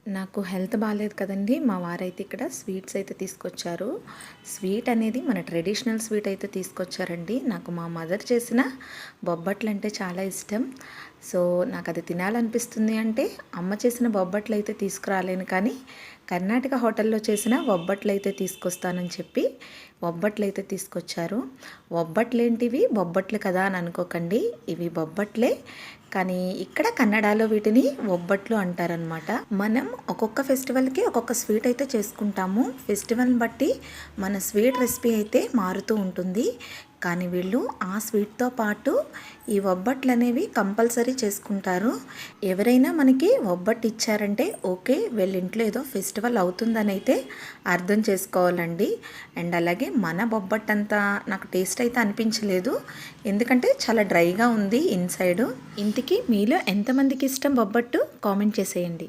నాకు హెల్త్ బాలేదు కదండీ! మా వారైతే ఇక్కడ స్వీట్స్ అయితే తీసుకొచ్చారు. స్వీట్ అనేది మన ట్రెడిషనల్ స్వీట్ అయితే తీసుకొచ్చారండి. నాకు మా మదర్ చేసిన బొబ్బట్లంటే చాలా ఇష్టం. సో, నాకది తినాలనిపిస్తుంది అంటే అమ్మ చేసిన బొబ్బట్లయితే తీసుకురాలేను కానీ, కర్ణాటక హోటల్‌లో చేసిన బొబ్బట్లయితే తీసుకొస్తానని చెప్పి బొబ్బట్లయితే తీసుకొచ్చారు. బొబ్బట్లేంటివి బొబ్బట్లు కదా అని అనుకోకండి. ఇవి బొబ్బట్లే. కానీ ఇక్కడ కన్నడలో వీటిని ఒబ్బట్లు అంటారనమాట. మనం ఒక్కొక్క ఫెస్టివల్కి ఒక్కొక్క స్వీట్ అయితే చేసుకుంటాము. ఫెస్టివల్ని బట్టి మన స్వీట్ రెసిపీ అయితే మారుతూ ఉంటుంది. కానీ వీళ్ళు ఆ స్వీట్తో పాటు ఈ ఒబ్బట్లు అనేవి కంపల్సరీ చేసుకుంటారు. ఎవరైనా మనకి ఒబ్బట్టు ఇచ్చారంటే ఓకే, వీళ్ళ ఇంట్లో ఏదో ఫెస్టివల్ అవుతుందని అయితే అర్థం చేసుకోవాలండి. అండ్ అలాగే మన బొబ్బట్టు అంతా నాకు టేస్ట్ అయితే అనిపించలేదు, ఎందుకంటే చాలా డ్రైగా ఉంది ఇన్సైడు. ఇంతకీ మీలో ఎంతమందికి ఇష్టం బొబ్బట్టు కామెంట్ చేసేయండి.